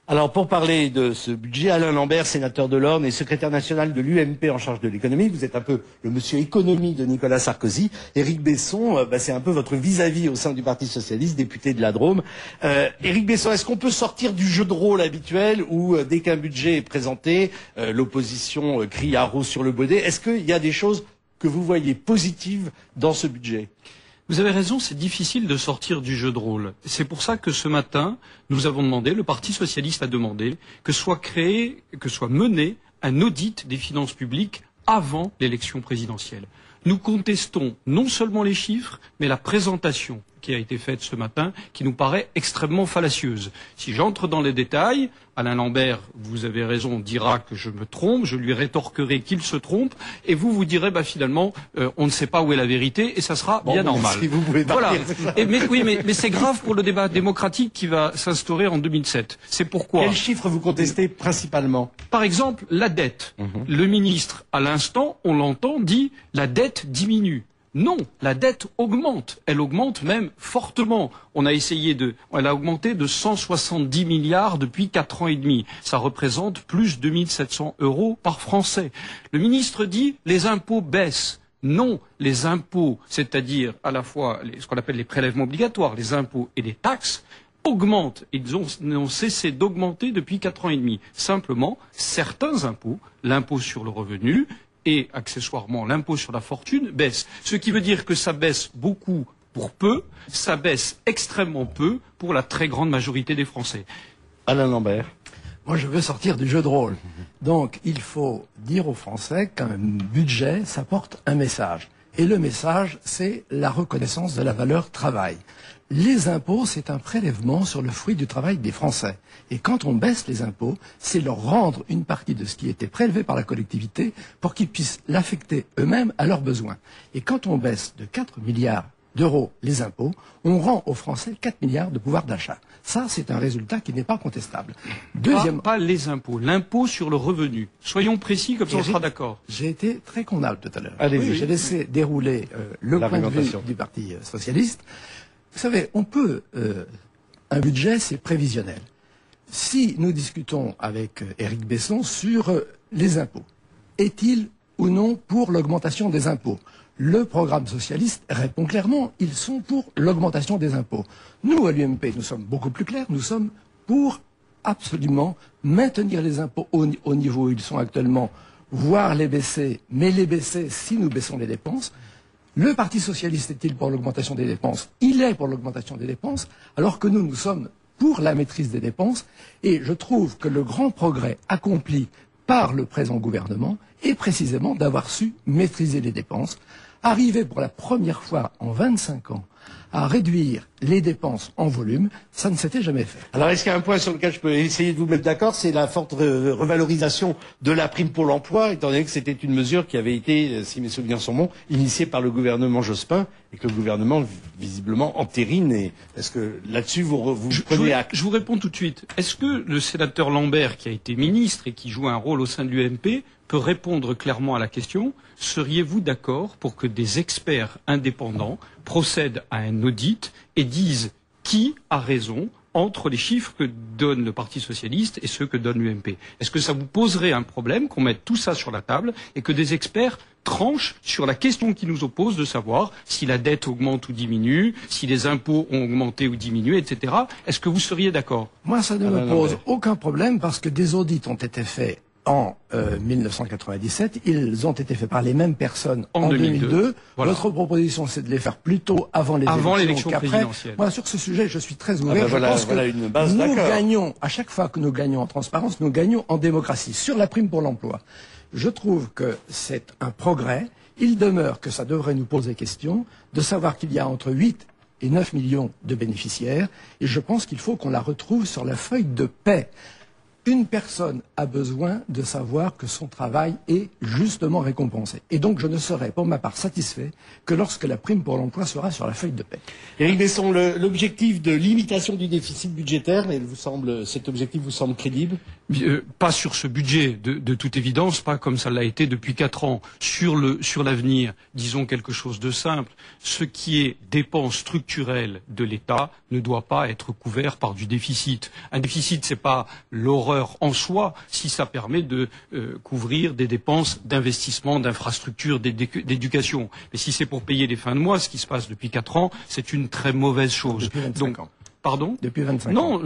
Alors, pour parler de ce budget, Alain Lambert, sénateur de l'Orne et secrétaire national de l'UMP en charge de l'économie. Vous êtes un peu le monsieur économie de Nicolas Sarkozy. Éric Besson, c'est un peu votre vis-à-vis au sein du Parti socialiste, député de la Drôme. Éric Besson, est-ce qu'on peut sortir du jeu de rôle habituel où, dès qu'un budget est présenté, l'opposition crie haro sur le baudet? Est-ce qu'il y a des choses que vous voyez positives dans ce budget? Vous avez raison, c'est difficile de sortir du jeu de rôle. C'est pour ça que ce matin, nous avons demandé, le Parti socialiste a demandé, que soit mené un audit des finances publiques avant l'élection présidentielle. Nous contestons non seulement les chiffres, mais la présentation qui a été faite ce matin, qui nous paraît extrêmement fallacieuse. Si j'entre dans les détails, Alain Lambert, vous avez raison, dira que je me trompe, je lui rétorquerai qu'il se trompe, et vous direz, finalement, on ne sait pas où est la vérité, et ça sera bien normal. Si vous pouvez voilà. Mais c'est grave pour le débat démocratique qui va s'instaurer en 2007. C'est pourquoi. Quels chiffres vous contestez principalement? Par exemple, la dette. Le ministre, à l'instant, on l'entend, dit la dette diminue. Non, la dette augmente. Elle augmente même fortement. Elle a augmenté de 170 milliards depuis 4 ans et demi. Ça représente plus de 2 700 € par Français. Le ministre dit les impôts baissent. Non, les impôts, c'est-à-dire à la fois ce qu'on appelle les prélèvements obligatoires, les impôts et les taxes, augmentent. Ils n'ont cessé d'augmenter depuis 4 ans et demi. Simplement, certains impôts, l'impôt sur le revenu, et accessoirement l'impôt sur la fortune baisse. Ce qui veut dire que ça baisse beaucoup pour peu, ça baisse extrêmement peu pour la très grande majorité des Français. Alain Lambert. Moi, je veux sortir du jeu de rôle. Donc, il faut dire aux Français qu'un budget, ça porte un message. Et le message, c'est la reconnaissance de la valeur travail. Les impôts, c'est un prélèvement sur le fruit du travail des Français. Et quand on baisse les impôts, c'est leur rendre une partie de ce qui était prélevé par la collectivité pour qu'ils puissent l'affecter eux-mêmes à leurs besoins. Et quand on baisse de 4 milliards d'euros les impôts, on rend aux Français 4 milliards de pouvoir d'achat. Ça, c'est un résultat qui n'est pas contestable. Pas les impôts, l'impôt sur le revenu. Soyons précis, comme ça on sera d'accord. J'ai été très convenable tout à l'heure. Allez-y. J'ai laissé dérouler le point de vue du Parti socialiste. Vous savez, un budget, c'est prévisionnel. Si nous discutons avec Éric Besson sur les impôts, est-il ou non pour l'augmentation des impôts? Le programme socialiste répond clairement, ils sont pour l'augmentation des impôts. Nous, à l'UMP, nous sommes beaucoup plus clairs, nous sommes pour absolument maintenir les impôts au niveau où ils sont actuellement, voire les baisser, mais les baisser si nous baissons les dépenses. Le Parti socialiste est-il pour l'augmentation des dépenses? Il est pour l'augmentation des dépenses, alors que nous sommes pour la maîtrise des dépenses. Et je trouve que le grand progrès accompli par le présent gouvernement est précisément d'avoir su maîtriser les dépenses, arriver pour la première fois en 25 ans à réduire les dépenses en volume, ça ne s'était jamais fait. Alors, est-ce qu'il y a un point sur lequel je peux essayer de vous mettre d'accord? C'est la forte revalorisation de la prime pour l'emploi, étant donné que c'était une mesure qui avait été, si mes souvenirs sont bons, initiée par le gouvernement Jospin, et que le gouvernement, visiblement, entérine. Est-ce que là-dessus, vous prenez acte? Je vous réponds tout de suite. Est-ce que le sénateur Lambert, qui a été ministre et qui joue un rôle au sein de l'UMP, peut répondre clairement à la question: seriez-vous d'accord pour que des experts indépendants procèdent à un audit et disent qui a raison entre les chiffres que donne le Parti socialiste et ceux que donne l'UMP? Est-ce que ça vous poserait un problème qu'on mette tout ça sur la table et que des experts tranchent sur la question qui nous oppose de savoir si la dette augmente ou diminue, si les impôts ont augmenté ou diminué, etc. Est-ce que vous seriez d'accord? Moi, ça ne me pose aucun problème parce que des audits ont été faits en 1997, ils ont été faits par les mêmes personnes en 2002. Voilà. Notre proposition, c'est de les faire plutôt avant l'élection qu'après. Moi, sur ce sujet, je suis très ouvert. Je pense que nous gagnons, à chaque fois que nous gagnons en transparence, nous gagnons en démocratie. Sur la prime pour l'emploi, je trouve que c'est un progrès. Il demeure que ça devrait nous poser question de savoir qu'il y a entre 8 et 9 millions de bénéficiaires. Et je pense qu'il faut qu'on la retrouve sur la feuille de paie. Une personne a besoin de savoir que son travail est justement récompensé. Et donc, je ne serai, pour ma part, satisfait que lorsque la prime pour l'emploi sera sur la feuille de paie. Éric Besson, l'objectif de limitation du déficit budgétaire, cet objectif vous semble crédible? Pas sur ce budget, de toute évidence, pas comme ça l'a été depuis 4 ans. Sur l'avenir, disons quelque chose de simple. Ce qui est dépenses structurelles de l'État ne doit pas être couvert par du déficit. Un déficit, c'est pas l'horreur en soi, si ça permet de couvrir des dépenses d'investissement, d'infrastructure, d'éducation. Mais si c'est pour payer les fins de mois, ce qui se passe depuis 4 ans, c'est une très mauvaise chose. Depuis 25 ans. Pardon? Depuis 25 ans. Non,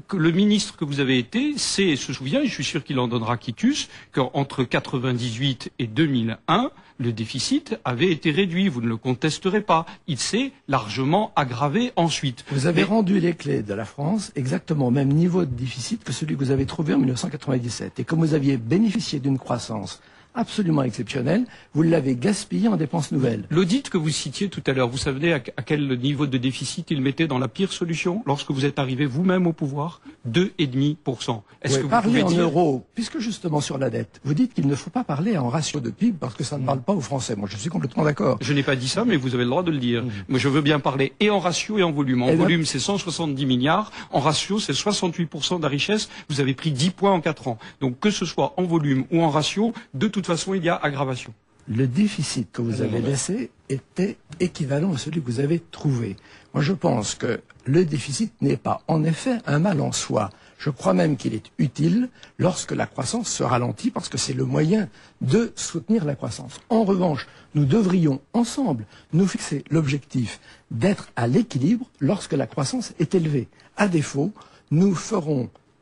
que le ministre que vous avez été se souvient, et je suis sûr qu'il en donnera quitus, qu'entre 98 et 2001, le déficit avait été réduit. Vous ne le contesterez pas. Il s'est largement aggravé ensuite. Vous avez rendu les clés de la France exactement au même niveau de déficit que celui que vous avez trouvé en 1997. Et comme vous aviez bénéficié d'une croissance absolument exceptionnelle, vous l'avez gaspillé en dépenses nouvelles. L'audit que vous citiez tout à l'heure, vous savez à quel niveau de déficit il mettait dans la pire solution lorsque vous êtes arrivé vous-même au pouvoir? 2,5%. Est-ce que vous parlez pouvez en dire... euros, puisque justement sur la dette, vous dites qu'il ne faut pas parler en ratio de PIB parce que ça ne parle pas aux Français. Moi, je suis complètement d'accord. Je n'ai pas dit ça, mais vous avez le droit de le dire. Moi, je veux bien parler et en ratio et en volume. En volume, c'est 170 milliards. En ratio, c'est 68% de la richesse. Vous avez pris 10 points en 4 ans. Donc, que ce soit en volume ou en ratio, de toute façon, il y a aggravation. Le déficit que vous avez laissé était équivalent à celui que vous avez trouvé. Moi, je pense que le déficit n'est pas, en effet, un mal en soi. Je crois même qu'il est utile lorsque la croissance se ralentit, parce que c'est le moyen de soutenir la croissance. En revanche, nous devrions ensemble nous fixer l'objectif d'être à l'équilibre lorsque la croissance est élevée. À défaut, nous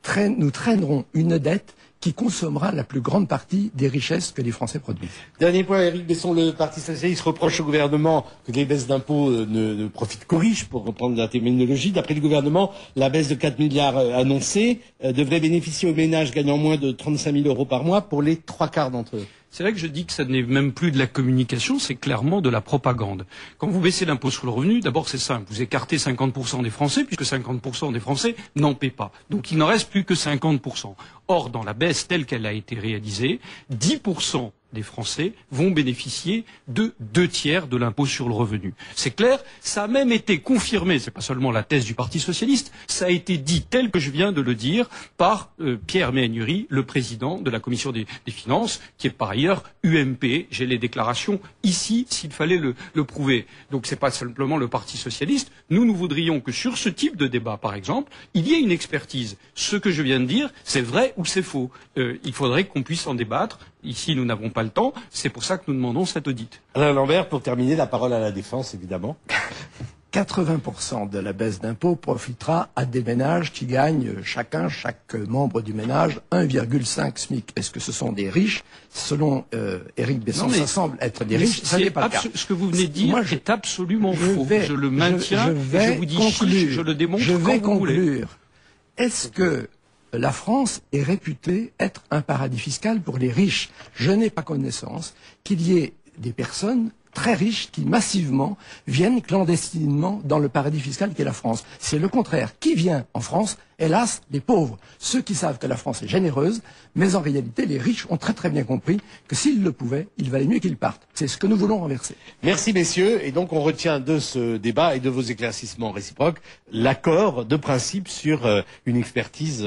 traînerons une dette qui consommera la plus grande partie des richesses que les Français produisent. Dernier point, Éric Besson, le Parti socialiste reproche au gouvernement que les baisses d'impôts ne profitent qu'aux riches, pour reprendre la terminologie. D'après le gouvernement, la baisse de 4 milliards annoncée devrait bénéficier aux ménages gagnant moins de 35 000 euros par mois pour les 3/4 d'entre eux. C'est là que je dis que ça n'est même plus de la communication, c'est clairement de la propagande. Quand vous baissez l'impôt sur le revenu, d'abord c'est simple, vous écartez 50% des Français, puisque 50% des Français n'en paient pas. Donc il n'en reste plus que 50%. Or, dans la baisse telle qu'elle a été réalisée, 10% des Français vont bénéficier de 2/3 de l'impôt sur le revenu. C'est clair, ça a même été confirmé, c'est pas seulement la thèse du Parti socialiste, ça a été dit tel que je viens de le dire par Pierre Méhaignerie, le président de la commission des finances, qui est par ailleurs UMP. J'ai les déclarations ici s'il fallait le prouver. Donc c'est pas simplement le Parti socialiste. Nous voudrions que sur ce type de débat, par exemple, il y ait une expertise. Ce que je viens de dire, c'est vrai ou c'est faux. Il faudrait qu'on puisse en débattre. Ici, nous n'avons pas le temps. C'est pour ça que nous demandons cet audit. Alain Lambert, pour terminer, la parole à la défense, évidemment. 80% de la baisse d'impôt profitera à des ménages qui gagnent chaque membre du ménage 1,5 SMIC. Est-ce que ce sont des riches? Selon Éric Besson, ça semble être des riches. Ça n'est pas le cas. Ce que vous venez de dire est absolument faux. Je le maintiens et je vous dis chiche, je le démontre quand vous voulez. Est-ce que la France est réputée être un paradis fiscal pour les riches? Je n'ai pas connaissance qu'il y ait des personnes très riches qui massivement viennent clandestinement dans le paradis fiscal qu'est la France. C'est le contraire. Qui vient en France? Hélas, les pauvres. Ceux qui savent que la France est généreuse, mais en réalité, les riches ont très bien compris que s'ils le pouvaient, il valait mieux qu'ils partent. C'est ce que nous voulons renverser. Merci messieurs. Et donc on retient de ce débat et de vos éclaircissements réciproques l'accord de principe sur une expertise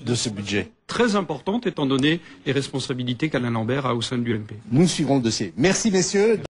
de ce budget. Très importante étant donné les responsabilités qu'Alain Lambert a au sein de l'UMP. Nous suivrons le dossier. Merci messieurs.